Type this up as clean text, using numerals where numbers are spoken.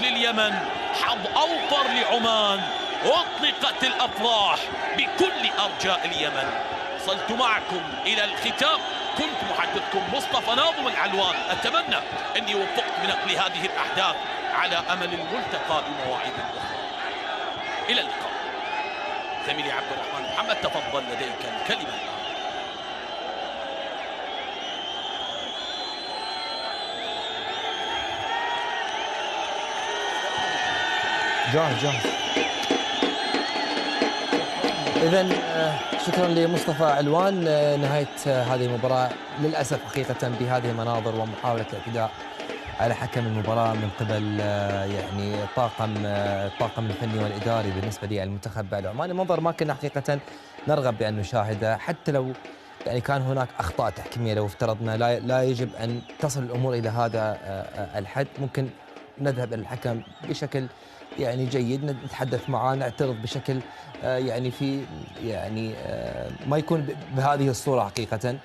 لليمن، حظ أوفر لعمان، أطلقت الأفراح بكل أرجاء اليمن. وصلت معكم إلى الختام، كنت محدثكم مصطفى ناظم العلوان، أتمنى أني وفقت بنقل هذه الأحداث على أمل الملتقى بمواعيد أخرى. إلى اللقاء. زميلي عبد الرحمن محمد، تفضل لديك الكلمة الآن. جاهز. إذن شكرا لمصطفى علوان. نهاية هذه المباراة للأسف حقيقة بهذه المناظر ومحاولة الاعتداء على حكم المباراة من قبل يعني الطاقم الفني والإداري بالنسبة للمنتخب العماني. المنظر ما كنا حقيقة نرغب بأن نشاهده، حتى لو يعني كان هناك أخطاء تحكيمية. لو افترضنا لا يجب أن تصل الأمور إلى هذا الحد، ممكن نذهب إلى الحكم بشكل يعني جيد، نتحدث معاه، نعترض بشكل يعني في يعني ما يكون بهذه الصورة حقيقة.